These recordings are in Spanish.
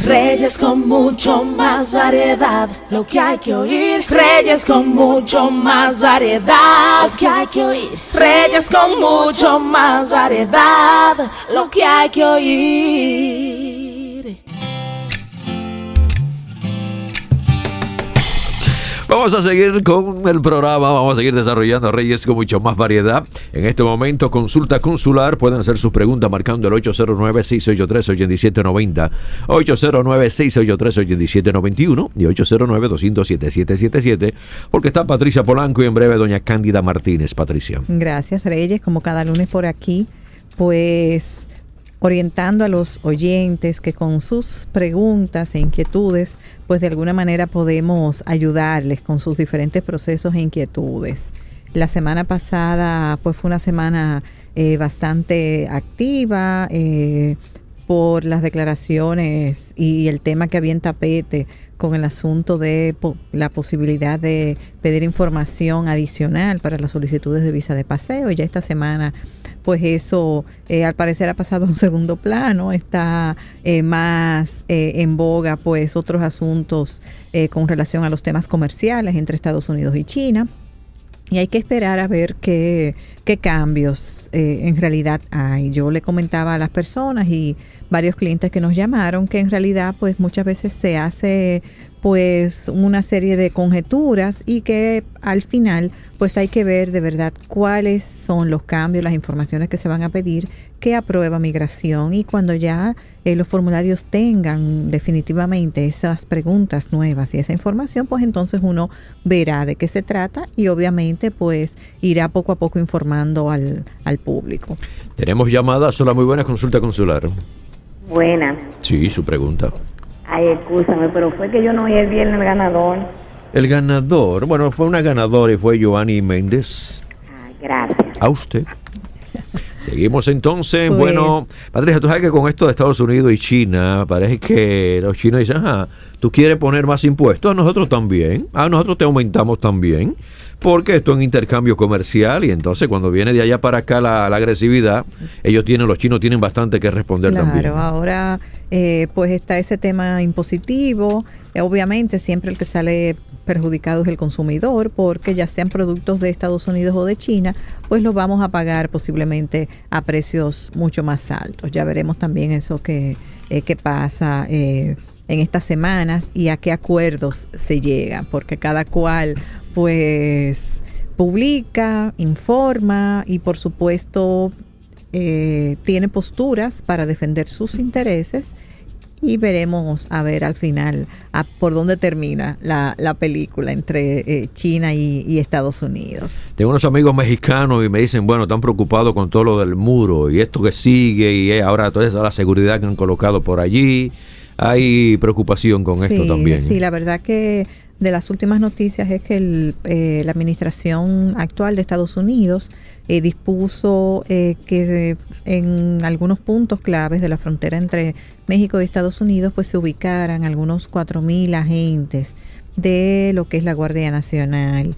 Reyes con mucho más variedad, lo que hay que oír. Reyes con mucho más variedad, lo que hay que oír. Reyes con mucho más variedad, lo que hay que oír. Vamos a seguir con el programa, vamos a seguir desarrollando Reyes con mucho más variedad. En este momento, consulta consular, pueden hacer sus preguntas marcando el 809-683-8790, 809-683-8791 y 809-200-7777, porque está Patricia Polanco y en breve doña Cándida Martínez. Patricia. Gracias, Reyes, como cada lunes por aquí, pues orientando a los oyentes que con sus preguntas e inquietudes, pues de alguna manera podemos ayudarles con sus diferentes procesos e inquietudes. La semana pasada pues fue una semana bastante activa por las declaraciones y el tema que había en tapete con el asunto de la posibilidad de pedir información adicional para las solicitudes de visa de paseo. Y ya esta semana pues eso al parecer ha pasado a un segundo plano, está más en boga pues otros asuntos con relación a los temas comerciales entre Estados Unidos y China. Y hay que esperar a ver qué cambios en realidad hay. Yo le comentaba a las personas y varios clientes que nos llamaron que en realidad pues muchas veces se hace pues una serie de conjeturas y que al final pues hay que ver de verdad cuáles son los cambios, las informaciones que se van a pedir, que aprueba migración, y cuando ya los formularios tengan definitivamente esas preguntas nuevas y esa información, pues entonces uno verá de qué se trata y obviamente pues irá poco a poco informando al público. Tenemos llamadas. Hola, muy buenas, consulta consular. Buenas. Sí, su pregunta. Ay, escúchame, pero fue que yo no oí el viernes el ganador. El ganador, bueno, fue una ganadora y fue Joanny Méndez. Ay, gracias. A usted. Seguimos entonces. Pues, bueno, Patricia, tú sabes que con esto de Estados Unidos y China, parece que los chinos dicen, ajá, tú quieres poner más impuestos, a nosotros también, a nosotros te aumentamos también, porque esto es un intercambio comercial y entonces cuando viene de allá para acá la agresividad, los chinos tienen bastante que responder también. Claro, ahora pues está ese tema impositivo, obviamente siempre el que sale perjudicado es el consumidor, porque ya sean productos de Estados Unidos o de China, pues los vamos a pagar posiblemente a precios mucho más altos. Ya veremos también eso que pasa en estas semanas y a qué acuerdos se llega, porque cada cual pues publica, informa y por supuesto tiene posturas para defender sus intereses. Y veremos a ver al final por dónde termina la película entre China y Estados Unidos. Tengo unos amigos mexicanos y me dicen, bueno, están preocupados con todo lo del muro y esto que sigue y ahora toda esa la seguridad que han colocado por allí. Hay preocupación con esto también. Sí, la verdad que de las últimas noticias es que la administración actual de Estados Unidos dispuso que en algunos puntos claves de la frontera entre México y Estados Unidos pues se ubicaran algunos 4,000 agentes de lo que es la Guardia Nacional.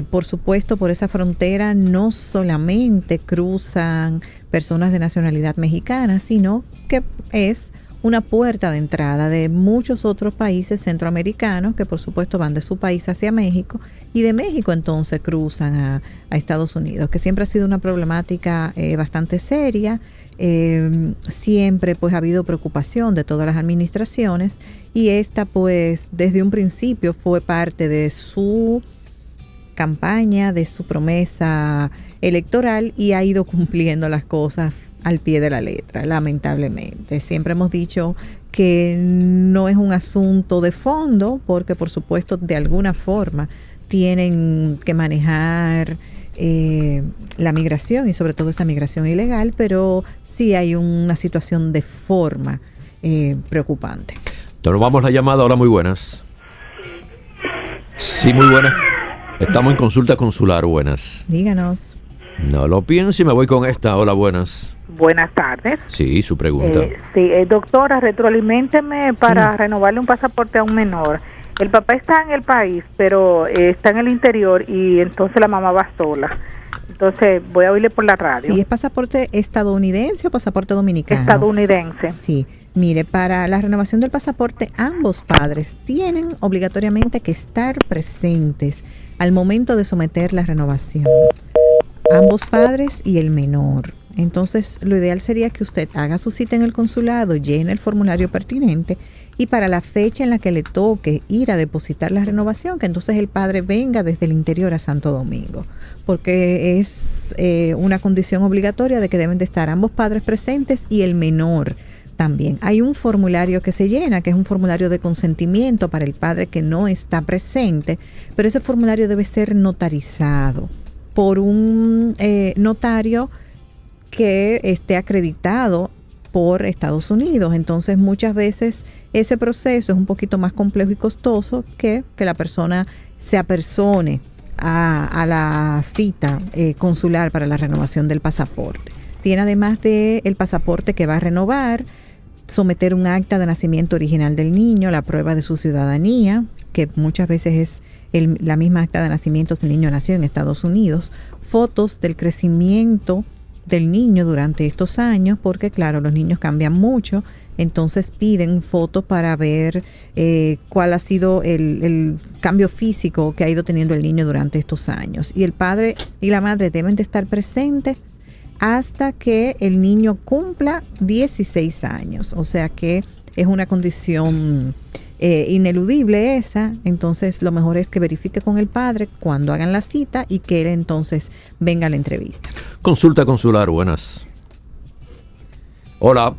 Por supuesto, por esa frontera no solamente cruzan personas de nacionalidad mexicana, sino que es una puerta de entrada de muchos otros países centroamericanos que por supuesto van de su país hacia México y de México entonces cruzan a Estados Unidos, que siempre ha sido una problemática bastante seria. Siempre pues ha habido preocupación de todas las administraciones y esta pues desde un principio fue parte de su campaña, de su promesa electoral y ha ido cumpliendo las cosas al pie de la letra, lamentablemente. Siempre hemos dicho que no es un asunto de fondo porque por supuesto de alguna forma tienen que manejar la migración y sobre todo esa migración ilegal, pero sí hay una situación de forma preocupante. Entonces vamos a la llamada. Hola, muy buenas. Sí, muy buenas. Estamos en consulta consular. Buenas. Díganos. No lo piense y me voy con esta. Hola, buenas. Buenas tardes. Sí, su pregunta. Doctora, retroaliménteme para renovarle un pasaporte a un menor. El papá está en el país, pero está en el interior y entonces la mamá va sola. Entonces voy a oírle por la radio. ¿Sí es pasaporte estadounidense o pasaporte dominicano? Estadounidense. Sí. Mire, para la renovación del pasaporte, ambos padres tienen obligatoriamente que estar presentes al momento de someter la renovación. Ambos padres y el menor. Entonces, lo ideal sería que usted haga su cita en el consulado, llene el formulario pertinente y para la fecha en la que le toque ir a depositar la renovación, que entonces el padre venga desde el interior a Santo Domingo, porque es una condición obligatoria de que deben de estar ambos padres presentes y el menor también. Hay un formulario que se llena, que es un formulario de consentimiento para el padre que no está presente, pero ese formulario debe ser notarizado por un notario que esté acreditado por Estados Unidos. Entonces, muchas veces ese proceso es un poquito más complejo y costoso que la persona se apersone a la cita consular para la renovación del pasaporte. Tiene, además de el pasaporte que va a renovar, someter un acta de nacimiento original del niño, la prueba de su ciudadanía, que muchas veces es la misma acta de nacimiento si el niño nació en Estados Unidos, fotos del crecimiento del niño durante estos años, porque claro, los niños cambian mucho, entonces piden fotos para ver cuál ha sido el cambio físico que ha ido teniendo el niño durante estos años. Y el padre y la madre deben de estar presentes hasta que el niño cumpla 16 años. O sea que es una condición ineludible esa. Entonces lo mejor es que verifique con el padre cuando hagan la cita y que él entonces venga a la entrevista. Consulta consular, buenas. Hola.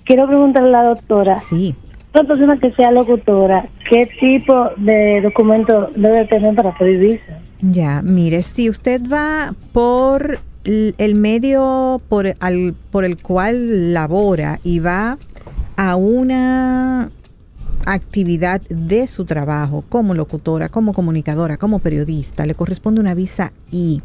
Quiero preguntarle a la doctora. Sí. Una persona que sea locutora, ¿qué tipo de documento debe tener para pedir visa? Ya, mire, si usted va por el medio por el cual labora y va a una actividad de su trabajo como locutora, como comunicadora, como periodista, le corresponde una visa I,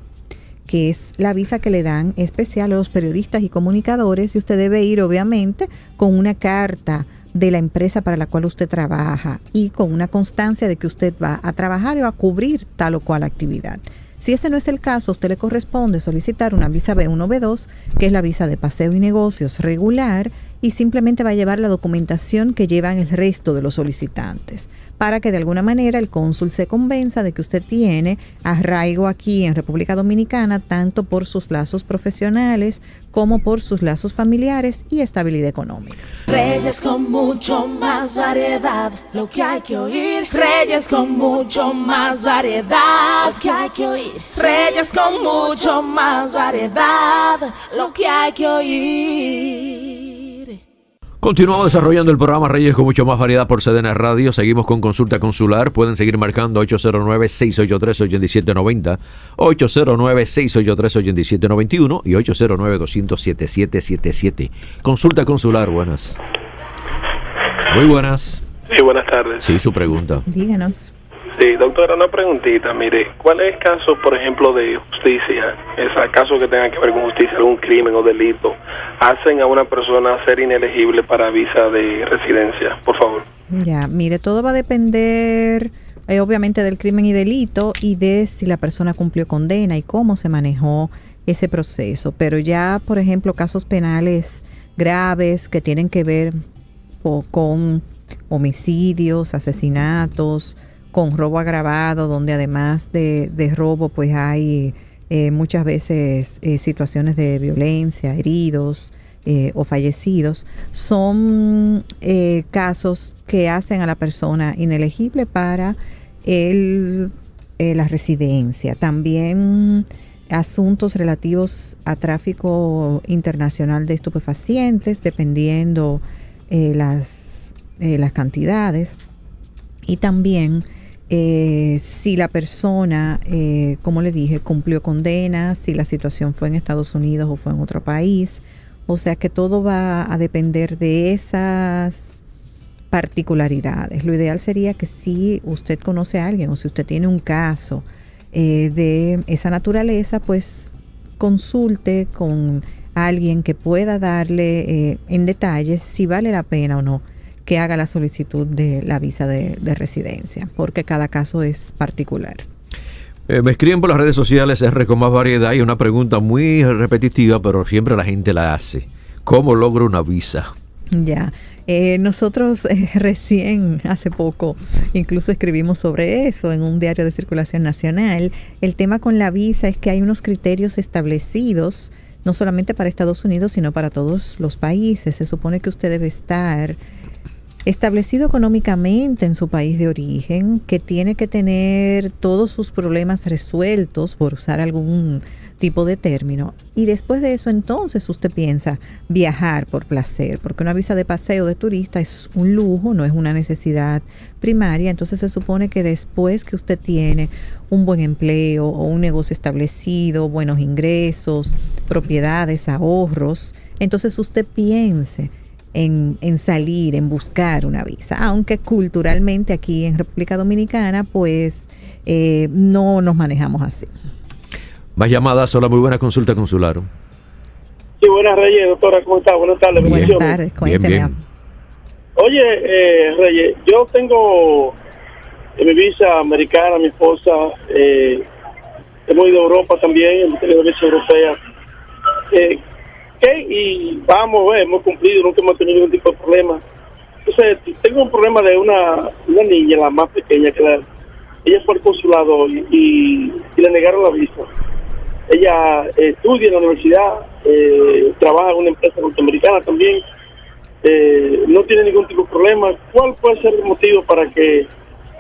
que es la visa que le dan especial a los periodistas y comunicadores, y usted debe ir obviamente con una carta de la empresa para la cual usted trabaja y con una constancia de que usted va a trabajar o a cubrir tal o cual actividad. Si ese no es el caso, a usted le corresponde solicitar una visa B1, B2, que es la visa de paseo y negocios regular, y simplemente va a llevar la documentación que llevan el resto de los solicitantes, para que de alguna manera el cónsul se convenza de que usted tiene arraigo aquí en República Dominicana, tanto por sus lazos profesionales como por sus lazos familiares y estabilidad económica. Reyes con mucho más variedad, lo que hay que oír. Reyes con mucho más variedad, lo que hay que oír. Reyes con mucho más variedad, lo que hay que oír. Continuamos desarrollando el programa Reyes con mucho más variedad por CDN Radio. Seguimos con consulta consular. Pueden seguir marcando 809-683-8790, 809-683-8791 y 809-200-7777. Consulta consular, buenas. Muy buenas. Sí, buenas tardes. Sí, su pregunta. Díganos. Sí, doctora, una preguntita. Mire, ¿cuál es el caso, por ejemplo, de justicia? Ese caso que tenga que ver con justicia, algún crimen o delito, hacen a una persona ser inelegible para visa de residencia, por favor. Ya, mire, todo va a depender obviamente del crimen y delito y de si la persona cumplió condena y cómo se manejó ese proceso. Pero ya, por ejemplo, casos penales graves que tienen que ver con homicidios, asesinatos, con robo agravado, donde además de robo pues hay muchas veces situaciones de violencia, heridos o fallecidos, son casos que hacen a la persona inelegible para la residencia. También asuntos relativos a tráfico internacional de estupefacientes, dependiendo las cantidades, y también si la persona, como le dije, cumplió condena, si la situación fue en Estados Unidos o fue en otro país. O sea que todo va a depender de esas particularidades. Lo ideal sería que si usted conoce a alguien o si usted tiene un caso de esa naturaleza, pues consulte con alguien que pueda darle en detalles si vale la pena o no que haga la solicitud de la visa de residencia, porque cada caso es particular. Me escriben por las redes sociales R con más variedad y una pregunta muy repetitiva, pero siempre la gente la hace. ¿Cómo logro una visa? Ya, nosotros recién, hace poco, incluso escribimos sobre eso en un diario de circulación nacional. El tema con la visa es que hay unos criterios establecidos, no solamente para Estados Unidos, sino para todos los países. Se supone que usted debe estar establecido económicamente en su país de origen, que tiene que tener todos sus problemas resueltos, por usar algún tipo de término, y después de eso entonces usted piensa viajar por placer, porque una visa de paseo de turista es un lujo, no es una necesidad primaria. Entonces se supone que después que usted tiene un buen empleo o un negocio establecido, buenos ingresos, propiedades, ahorros, entonces usted piense en salir, en buscar una visa, aunque culturalmente aquí en República Dominicana pues no nos manejamos así. Más llamadas, hola, muy buena consulta consular. Sí, buenas, Reyes, doctora, ¿cómo está? Buenas tardes. Buenas tardes, cuénteme. Bien. Oye, Reyes, yo tengo mi visa americana, mi esposa, hemos ido a Europa también, hemos tenido visa europea. Y vamos, hemos cumplido, nunca hemos tenido ningún tipo de problema. Entonces, tengo un problema de una niña, la más pequeña, ella fue al consulado y le negaron la visa. Ella estudia en la universidad, trabaja en una empresa norteamericana también, no tiene ningún tipo de problema. ¿Cuál puede ser el motivo para que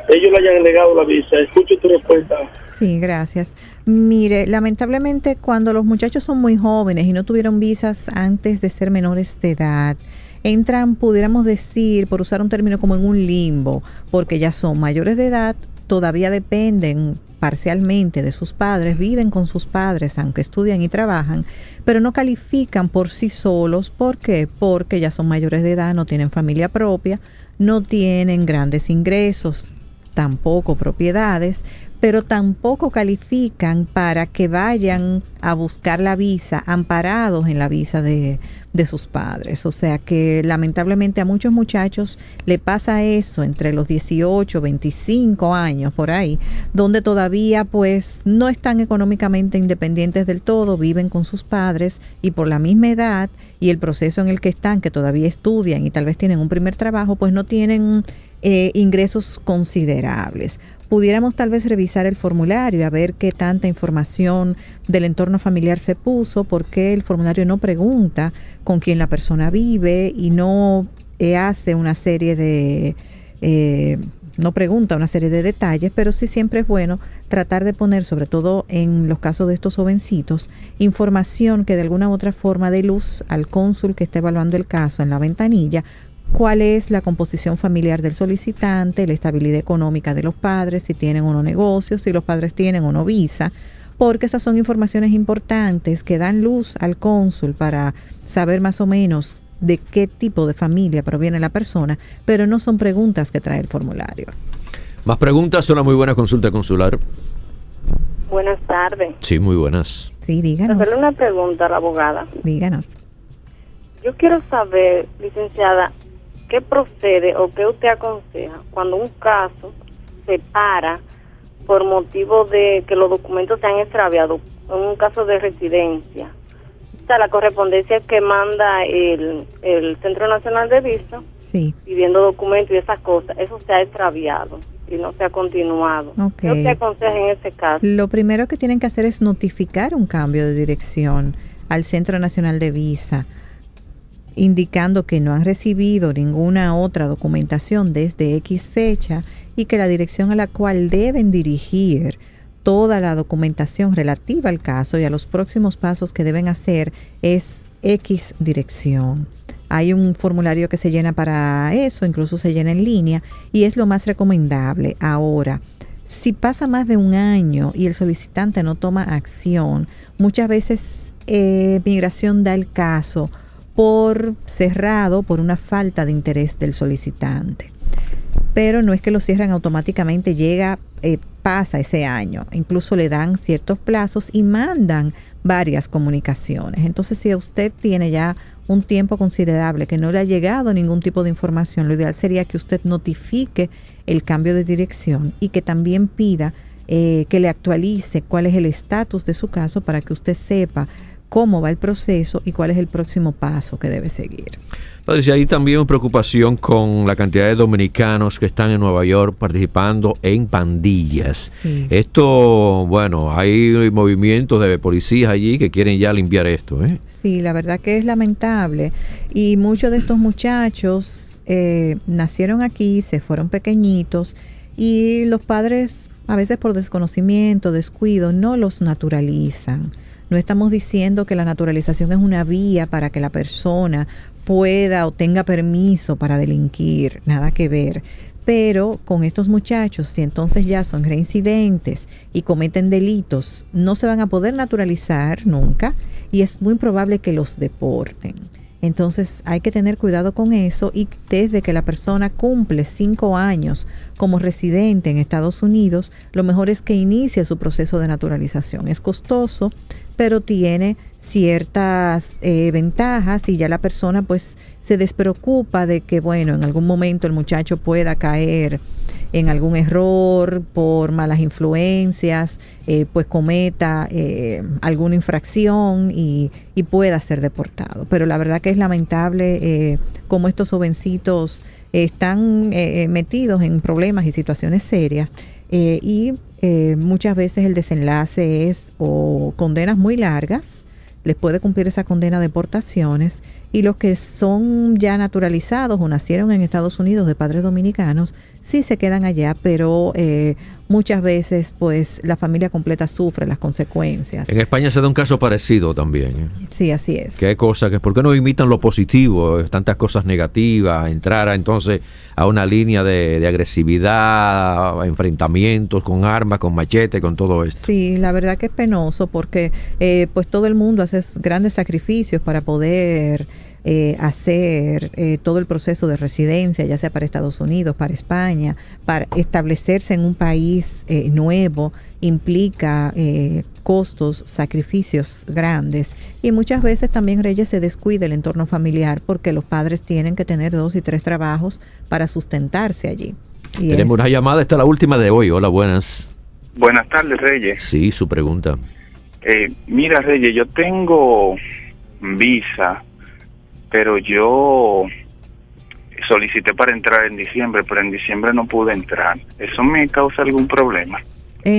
ellos le hayan negado la visa? Escucho tu respuesta. Sí, gracias. Mire, lamentablemente cuando los muchachos son muy jóvenes y no tuvieron visas antes de ser menores de edad, entran, pudiéramos decir, por usar un término, como en un limbo, porque ya son mayores de edad, todavía dependen parcialmente de sus padres, viven con sus padres, aunque estudian y trabajan, pero no califican por sí solos. ¿Por qué? Porque ya son mayores de edad, no tienen familia propia, no tienen grandes ingresos, tampoco propiedades, pero tampoco califican para que vayan a buscar la visa amparados en la visa de sus padres. O sea que lamentablemente a muchos muchachos le pasa eso entre los 18, 25 años por ahí, donde todavía pues no están económicamente independientes del todo, viven con sus padres y por la misma edad y el proceso en el que están, que todavía estudian y tal vez tienen un primer trabajo, pues no tienen ingresos considerables. Pudiéramos tal vez revisar el formulario a ver qué tanta información del entorno familiar se puso, porque el formulario no pregunta con quién la persona vive y no hace una serie de no pregunta una serie de detalles, pero sí siempre es bueno tratar de poner, sobre todo en los casos de estos jovencitos, información que de alguna u otra forma dé luz al cónsul que está evaluando el caso en la ventanilla. ¿Cuál es la composición familiar del solicitante, la estabilidad económica de los padres, si tienen o no negocios, si los padres tienen o no visa? Porque esas son informaciones importantes que dan luz al cónsul para saber más o menos de qué tipo de familia proviene la persona, pero no son preguntas que trae el formulario. Más preguntas, una muy buena consulta consular. Buenas tardes. Sí, muy buenas. Sí, díganos. Hacerle una pregunta a la abogada. Díganos. Yo quiero saber, licenciada, ¿qué procede o qué usted aconseja cuando un caso se para por motivo de que los documentos se han extraviado, en un caso de residencia? O sea, la correspondencia que manda el Centro Nacional de Visa, sí, pidiendo documentos y esas cosas, eso se ha extraviado y no se ha continuado. Okay. ¿Qué usted aconseja en ese caso? Lo primero que tienen que hacer es notificar un cambio de dirección al Centro Nacional de Visa, indicando que no han recibido ninguna otra documentación desde X fecha y que la dirección a la cual deben dirigir toda la documentación relativa al caso y a los próximos pasos que deben hacer es X dirección. Hay un formulario que se llena para eso, incluso se llena en línea y es lo más recomendable. Ahora, si pasa más de un año y el solicitante no toma acción, muchas veces Migración da el caso por cerrado por una falta de interés del solicitante. Pero no es que lo cierran automáticamente, pasa ese año. Incluso le dan ciertos plazos y mandan varias comunicaciones. Entonces, si usted tiene ya un tiempo considerable que no le ha llegado ningún tipo de información, lo ideal sería que usted notifique el cambio de dirección y que también pida que le actualice cuál es el estatus de su caso para que usted sepa cómo va el proceso y cuál es el próximo paso que debe seguir. Patricia, hay también preocupación con la cantidad de dominicanos que están en Nueva York participando en pandillas. Sí. Esto, bueno, hay movimientos de policías allí que quieren ya limpiar esto, ¿eh? Sí, la verdad que es lamentable. Y muchos de estos muchachos nacieron aquí, se fueron pequeñitos y los padres, a veces por desconocimiento, descuido, no los naturalizan. No estamos diciendo que la naturalización es una vía para que la persona pueda o tenga permiso para delinquir, nada que ver. Pero con estos muchachos, si entonces ya son reincidentes y cometen delitos, no se van a poder naturalizar nunca y es muy probable que los deporten. Entonces hay que tener cuidado con eso y desde que la persona cumple 5 años como residente en Estados Unidos, lo mejor es que inicie su proceso de naturalización. Es costoso, pero tiene ciertas ventajas y ya la persona pues se despreocupa de que, bueno, en algún momento el muchacho pueda caer en algún error por malas influencias, pues cometa alguna infracción y pueda ser deportado. Pero la verdad que es lamentable cómo estos jovencitos están metidos en problemas y situaciones serias y muchas veces el desenlace es o condenas muy largas, les puede cumplir esa condena de deportaciones, y los que son ya naturalizados o nacieron en Estados Unidos de padres dominicanos, sí se quedan allá, pero muchas veces pues la familia completa sufre las consecuencias. En España se da un caso parecido también, ¿eh? Sí, así es. ¿Qué cosa? ¿Por qué no imitan lo positivo? Tantas cosas negativas, entrar entonces a una línea de agresividad, enfrentamientos con armas, con machete, con todo esto. Sí, la verdad que es penoso porque pues todo el mundo hace grandes sacrificios para poder hacer todo el proceso de residencia, ya sea para Estados Unidos, para España, para establecerse en un país nuevo, implica costos, sacrificios grandes, y muchas veces también, Reyes, se descuida el entorno familiar porque los padres tienen que tener 2 y 3 trabajos para sustentarse allí. Y tenemos una llamada, esta es la última de hoy. Hola, buenas. Buenas tardes, Reyes. Sí, su pregunta. Mira, Reyes, yo tengo visa, pero yo solicité para entrar en diciembre, pero en diciembre no pude entrar. ¿Eso me causa algún problema?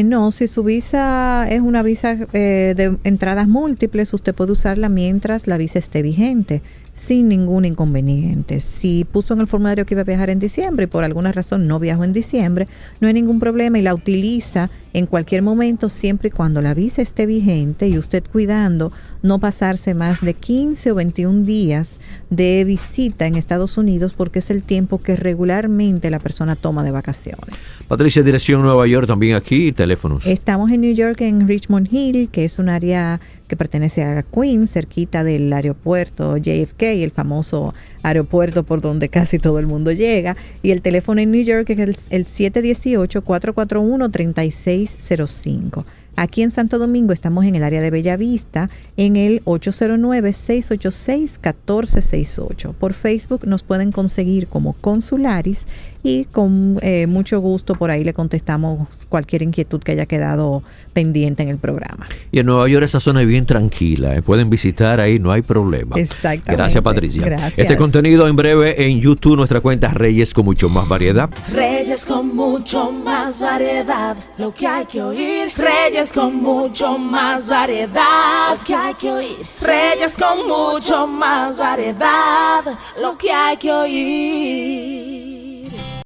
No, si su visa es una visa de entradas múltiples, usted puede usarla mientras la visa esté vigente, sin ningún inconveniente. Si puso en el formulario que iba a viajar en diciembre y por alguna razón no viajó en diciembre, no hay ningún problema y la utiliza en cualquier momento, siempre y cuando la visa esté vigente y usted cuidando no pasarse más de 15 o 21 días de visita en Estados Unidos, porque es el tiempo que regularmente la persona toma de vacaciones. Patricia, dirección Nueva York también aquí, teléfonos. Estamos en New York, en Richmond Hill, que es un área que pertenece a Queens, cerquita del aeropuerto JFK, el famoso aeropuerto por donde casi todo el mundo llega. Y el teléfono en New York es el 718-441-3605. Aquí en Santo Domingo estamos en el área de Bellavista, en el 809-686-1468. Por Facebook nos pueden conseguir como Consularis y con mucho gusto por ahí le contestamos cualquier inquietud que haya quedado pendiente en el programa. Y en Nueva York esa zona es bien tranquila, pueden visitar ahí, no hay problema. Exactamente. Gracias, Patricia. Gracias. Este contenido en breve en YouTube, nuestra cuenta Reyes con mucho más variedad. Reyes con mucho más variedad, lo que hay que oír. Reyes con mucho más variedad, lo que hay que oír. Reyes con mucho más variedad, lo que hay que oír.